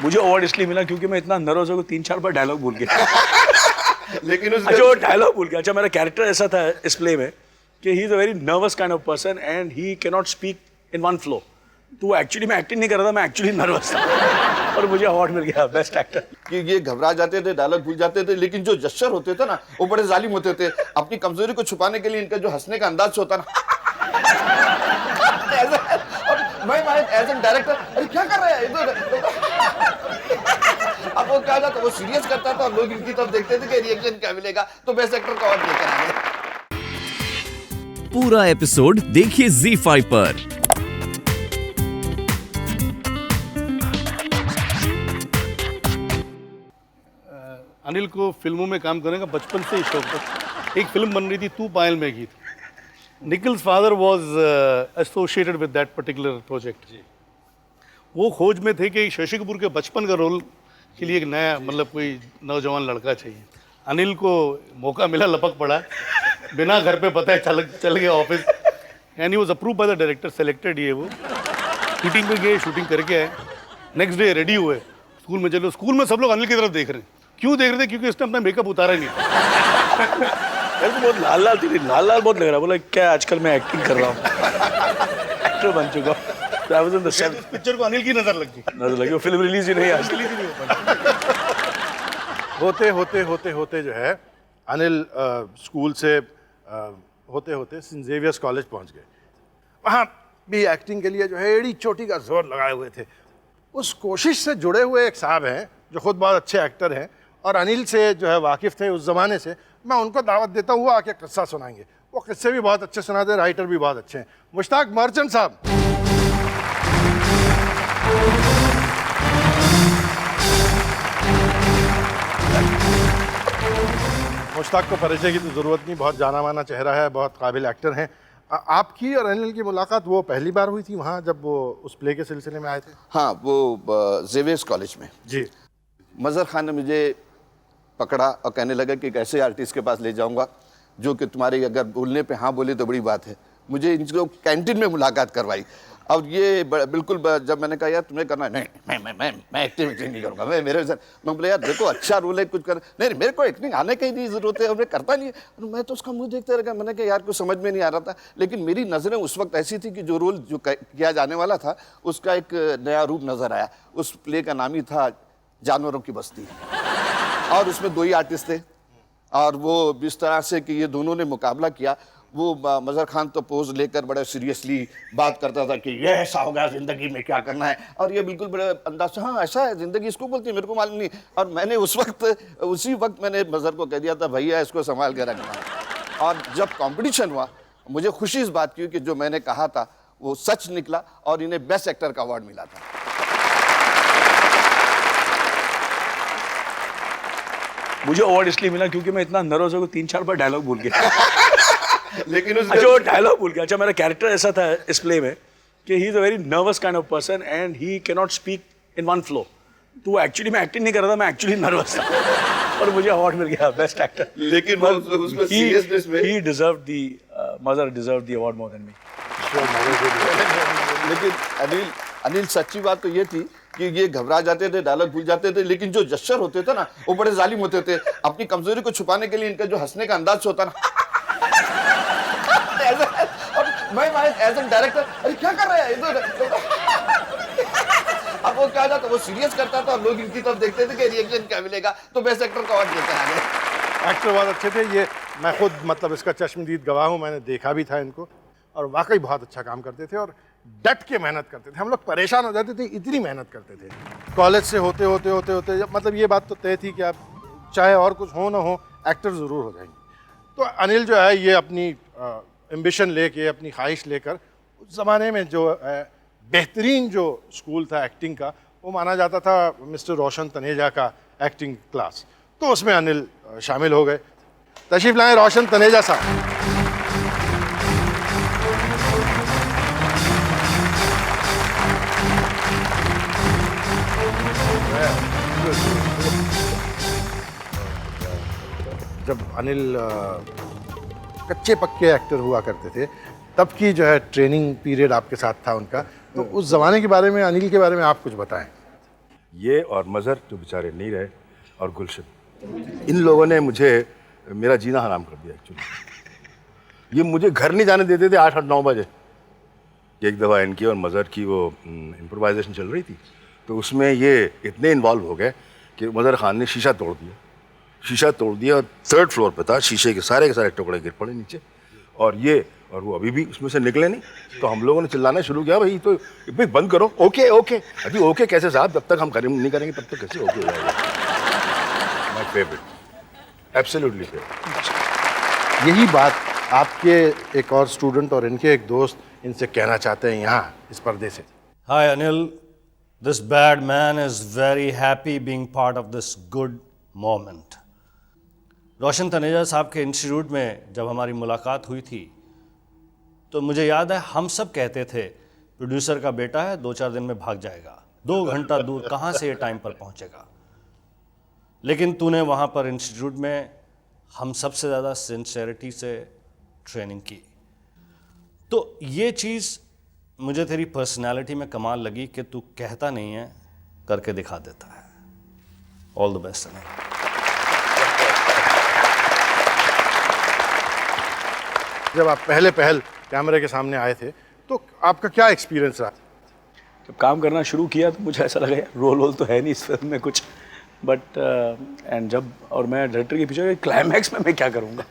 मुझे अवार्ड इसलिए मिला क्योंकि मैं इतना नर्वस हो गया 3-4 बार डायलॉग भूल गया। लेकिन उस अच्छा वो डायलॉग भूल गया। अच्छा मेरा कैरेक्टर ऐसा था इस प्ले में कि he is a very nervous kind of person and he can not speak in one flow. तो एक्चुअली मैं एक्टिंग नहीं कर रहा था, मैं एक्चुअली नर्वस था और मुझे अवार्ड मिल गया बेस्ट एक्टर। कि ये घबरा जाते थे, डायलॉग भूल जाते थे, लेकिन जो जस्चर होते थे ना वो बड़े जालिम होते थे। अपनी कमजोरी को छुपाने के लिए इनका जो हंसने का अंदाज होता ना और मैं एज एन डायरेक्टर अरे क्या कर रहे हैं इधर। अब वो क्या था, वो सीरियस करता था और लोग इनकी तरफ देखते थे कि रिएक्शन क्या मिलेगा, तो बेस्ट एक्टर का अवार्ड लेकर आ गए। पूरा एपिसोड देखिए ZEE5 पर। अनिल को फिल्मों में काम करने का बचपन से ही शौक था। एक फिल्म बन रही थी तू पायल में गीत। Nikhil's father was associated with that particular project. वो खोज में थे कि शशि कपूर के बचपन का रोल के लिए एक नया मतलब कोई नौजवान लड़का चाहिए। अनिल को मौका मिला, लपक पड़ा, बिना घर पे पता है चल गया office and he was approve by the director, selected. ये वो शूटिंग पे गए, शूटिंग करके आए, नेक्स्ट डे रेडी हुए, स्कूल में चलो। स्कूल में सब लोग अनिल की तरफ देख रहे हैं। क्यों देख रहे थे? क्योंकि उसने अपना मेकअप उतारा नहीं। मेरे को बहुत लाल लाल थी, लाल लाल बहुत लग रहा। बोला क्या आजकल मैं एक्टिंग कर रहा हूँ, एक्टर बन चुका हूँ। तो I was in the set. Picture को अनिल की नजर लग गई। नजर लगी, वो फिल्म रिलीज ही नहीं आज। होते जो है अनिल स्कूल से होते होते सेंट जेवियर्स कॉलेज पहुंच गए। वहाँ भी एक्टिंग के लिए जो है एड़ी चोटी का जोर लगाए हुए थे। उस कोशिश से जुड़े हुए एक साहब हैं जो खुद बहुत अच्छे एक्टर हैं और अनिल से जो है वाकिफ़ थे उस ज़माने से। मैं उनको दावत देता हूँ, वो आके किस्सा सुनाएंगे। वो किस्से भी बहुत अच्छे सुनाते, राइटर भी बहुत अच्छे हैं। मुश्ताक मर्चेंट साहब। मुश्ताक को परिचय की तो ज़रूरत नहीं, बहुत जाना माना चेहरा है, बहुत काबिल एक्टर हैं। आपकी और अनिल की मुलाकात वो पहली बार हुई थी वहाँ जब वो उस प्ले के सिलसिले में आए थे? हाँ, वो जेवियर्स कॉलेज में जी। मजहर खान ने मुझे पकड़ा और कहने लगा कि एक ऐसे आर्टिस्ट के पास ले जाऊंगा जो कि तुम्हारे अगर बोलने पे हाँ बोले तो बड़ी बात है। मुझे इनको कैंटीन में मुलाकात करवाई और ये बिल्कुल जब मैंने कहा यार तुम्हें करना है, नहीं मैं एक्टिंग नहीं करूँगा, मैं बोला यार देखो अच्छा रोल है, कुछ कर। नहीं मेरे को एक्टिंग आने की नहीं ज़रूरत है, हमने करता नहीं है। मैं तो उसका मुंह देखते रह गया। मैंने कहा यार कुछ समझ में नहीं आ रहा था, लेकिन मेरी नज़रें उस वक्त ऐसी थी कि जो रोल जो किया जाने वाला था उसका एक नया रूप नज़र आया। उस प्ले का नाम ही था जानवरों की बस्ती और उसमें 2 ही आर्टिस्ट थे और वो इस तरह से कि ये दोनों ने मुकाबला किया। वो मजहर खान तो पोज लेकर बड़े सीरियसली बात करता था कि ये ऐसा होगा ज़िंदगी में क्या करना है, और ये बिल्कुल बड़े अंदाज से हाँ ऐसा है ज़िंदगी इसको बोलती है, मेरे को मालूम नहीं। और मैंने उसी वक्त मैंने मजहर को कह दिया था भैया इसको संभाल के रखना। और जब कॉम्पिटिशन हुआ मुझे खुशी इस बात की कि जो मैंने कहा था वो सच निकला और इन्हें बेस्ट एक्टर का अवार्ड मिला था। मुझे अवार्ड इसलिए मिला क्योंकि मैं इतना नर्वस हो गया 3-4 बार डायलॉग भूल गया। लेकिन अच्छा वो डायलॉग भूल गया। अच्छा मेरा कैरेक्टर ऐसा था इस प्ले में कि he is a very nervous kind of person and he can not speak in one flow. तो एक्चुअली मैं एक्टिंग नहीं कर रहा था, मैं एक्चुअली नर्वस था और मुझे अवार्ड मिल गया बेस्ट एक्टर। लेकिन उसमें सीरियसनेस में he deserved the mother deserved the award more than me. लेकिन अनिल सच्ची बात तो ये थी कि ये घबरा जाते थे, डायलॉग भूल जाते थे, लेकिन जो जस्चर होते थे ना वो बड़े जालिम होते थे। अपनी कमजोरी को छुपाने के लिए इनका जो हंसने का अंदाज होता ना और मैं एज एन डायरेक्टर अरे क्या कर रहे हैं इधर। अब वो क्या था, वो सीरियस करता था और लोग इनकी तरफ देखते थे कि रिएक्शन क्या मिलेगा, तो बेस्ट एक्टर का अवार्ड लेकर आ गए। एक्टर बहुत अच्छे थे ये, मैं खुद मतलब इसका चश्मदीद गवाह हूँ, मैंने देखा भी था इनको और वाकई बहुत अच्छा काम करते थे और डट के मेहनत करते थे। हम लोग परेशान हो जाते थे, इतनी मेहनत करते थे। कॉलेज से होते मतलब ये बात तो तय थी कि आप चाहे और कुछ हो ना हो एक्टर ज़रूर हो जाएंगे। तो अनिल जो है ये अपनी एम्बिशन लेके, अपनी ख्वाहिश लेकर उस ज़माने में जो बेहतरीन जो स्कूल था एक्टिंग का वो माना जाता था मिस्टर रोशन तनेजा का एक्टिंग क्लास, तो उसमें अनिल शामिल हो गए। तशरीफ़ लाएँ रोशन तनेजा साहब। जब अनिल कच्चे पक्के एक्टर हुआ करते थे तब की जो है ट्रेनिंग पीरियड आपके साथ था उनका, तो उस ज़माने के बारे में, अनिल के बारे में आप कुछ बताएं। ये और मज़हर जो बेचारे नीर है और गुलशन, इन लोगों ने मुझे मेरा जीना हराम कर दिया एक्चुअली। ये मुझे घर नहीं जाने देते थे 8-9 बजे। एक दफ़ा इनकी और मज़हर की वो इम्प्रोवाइजेशन चल रही थी, तो उसमें ये इतने इन्वॉल्व हो गए कि मज़हर खान ने शीशा तोड़ दिया और 3rd फ्लोर पे था, शीशे के सारे टुकड़े गिर पड़े नीचे, और वो अभी भी उसमें से निकले नहीं। तो हम लोगों ने चिल्लाना शुरू किया, भाई तो भाई बंद करो, ओके अभी ओके कैसे साहब, जब तक हम नहीं करेंगे तब तक कैसे ओके हो जाएगा। My favourite, absolutely favourite. यही बात आपके एक और स्टूडेंट और इनके एक दोस्त इनसे कहना चाहते हैं यहाँ इस पर्दे से। Hi Anil, this bad man is very happy being part of this good moment. रोशन तनेजा साहब के इंस्टीट्यूट में जब हमारी मुलाकात हुई थी तो मुझे याद है हम सब कहते थे प्रोड्यूसर का बेटा है, 2-4 दिन में भाग जाएगा, 2 घंटा दूर कहाँ से ये टाइम पर पहुँचेगा। लेकिन तूने वहाँ पर इंस्टीट्यूट में हम सबसे ज़्यादा सिंसेरिटी से ट्रेनिंग की। तो ये चीज़ मुझे तेरी पर्सनालिटी में कमाल लगी कि तू कहता नहीं है, करके दिखा देता है। All the best Anil. जब आप पहले कैमरे के सामने आए थे तो आपका क्या एक्सपीरियंस रहा? जब काम करना शुरू किया तो मुझे ऐसा लगा यार रोल तो है नहीं इस फिल्म में कुछ, बट और मैं डायरेक्टर के पीछे क्लाइमैक्स में मैं क्या करूँगा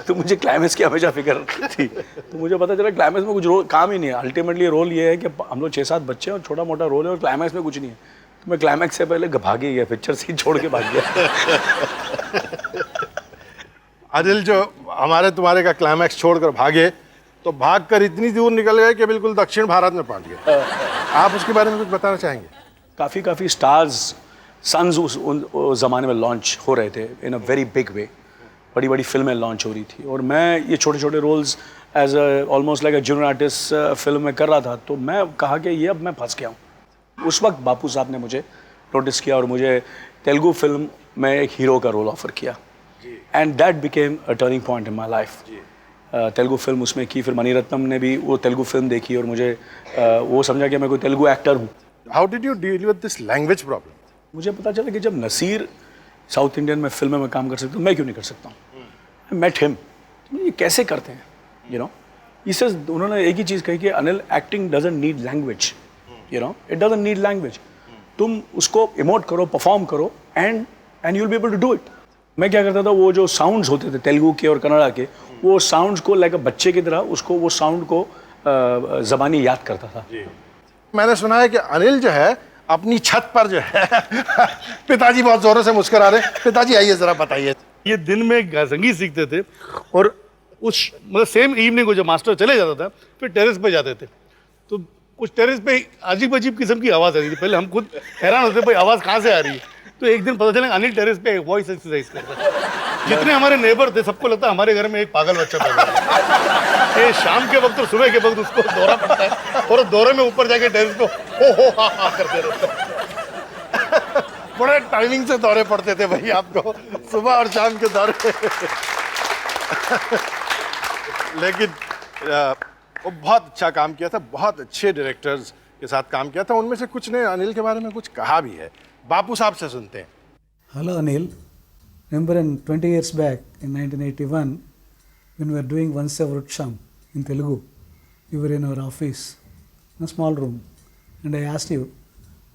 तो मुझे क्लाइमैक्स की हमेशा फिक्र थी। तो मुझे पता चला क्लाइमैक्स में कुछ काम ही नहीं है। अल्टीमेटली रोल ये है कि हम लोग 6-7 बच्चे हैं और छोटा मोटा रोल है और क्लाइमैक्स में कुछ नहीं है। तो मैं क्लाइमैक्स से पहले भाग ही गया, पिक्चर सीन छोड़ के भाग गया। अनिल, जो हमारे तुम्हारे का क्लाइमैक्स छोड़कर भागे तो भागकर इतनी दूर निकल गए कि बिल्कुल दक्षिण भारत में पहुंच गए। आप उसके बारे में कुछ बताना चाहेंगे? काफ़ी स्टार्स सन्स उस ज़माने में लॉन्च हो रहे थे इन अ वेरी बिग वे। बड़ी बड़ी फिल्में लॉन्च हो रही थी और मैं ये छोटे छोटे roles as almost like a junior artist film में कर रहा था। तो मैं कहा कि ये अब मैं फंस गया हूँ। उस वक्त बापू साहब ने मुझे नोटिस किया और मुझे तेलुगु फिल्म में एक हीरो का रोल ऑफर किया and that became a turning point in my life. Telugu film उसमें की, फिर मणिरत्नम ने भी वो तेलुगु फिल्म देखी और मुझे वो समझा कि मैं कोई तेलुगु एक्टर हूँ। How did you deal with this language problem? मुझे पता चला कि जब नसीर साउथ इंडियन में फिल्म में काम कर सकता हूँ, मैं क्यों नहीं कर सकता हूँ। आई मेट हिम, ये कैसे करते हैं, यू नो। इससे उन्होंने एक ही चीज़ कही कि Anil, acting doesn't need language, you know, it doesn't need language. तुम उसको इमोट करो, परफॉर्म करो and you will be able to do it. मैं क्या करता था, वो जो साउंड्स होते थे तेलुगु के और कन्नड़ा के, वो साउंड्स को लाइक बच्चे की तरह उसको वो साउंड को ज़बानी याद करता था। मैंने सुना है कि अनिल जो है अपनी छत पर जो है पिताजी बहुत जोरों से मुस्कुरा रहे। पिताजी आइए जरा बताइए। ये दिन में संगीत सीखते थे और उस मतलब सेम इवनिंग को जब मास्टर चले जाता था फिर टेरेस पे जाते थे। तो कुछ टेरेस पे अजीब अजीब किस्म की आवाज़ आ रही थी। पहले हम खुद हैरान होते भाई आवाज़ कहाँ से आ रही है। तो एक दिन पता चला अनिल टेरेस पे वॉइस एक्सरसाइज करता है। जितने हमारे नेबर थे सबको लगता है हमारे घर में एक पागल बच्चा पैदा है। ये शाम के वक्त और सुबह के वक्त उसको दौरा पड़ता है और दौरे में ऊपर जाके टेरेस को हो हा करते रहते हैं। बड़े टाइमिंग से दौरे पड़ते थे भाई आपको, सुबह और शाम के दौरे। लेकिन वो बहुत अच्छा काम किया था, बहुत अच्छे डायरेक्टर्स के साथ काम किया था। उनमें से कुछ ने अनिल के बारे में कुछ कहा भी है। बापू साहब से सुनते हैं। Hello Anil, remember 20 years back in 1981 when we were doing Vansa Vrutsham in Telugu, you were in our office in a small room and I asked you,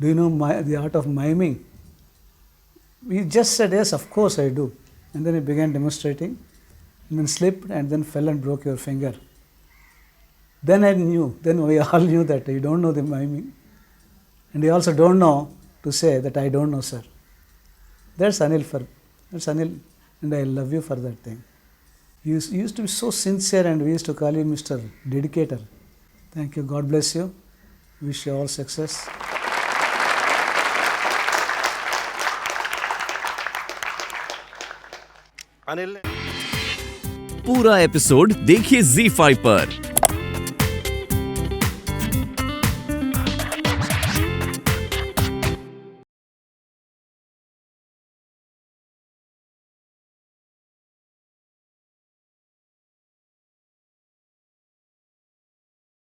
do you know the art of miming? You just said yes, of course I do, and then you began demonstrating and then slipped and then fell and broke your finger. Then I knew, then we all knew that you don't know the miming and you also don't know to say that I don't know, sir. That's Anil, and I love you for that thing. You used to be so sincere and we used to call you Mr. Dedicator. Thank you. God bless you. Wish you all success. Anil पूरा episode देखिए ZEE5 पर।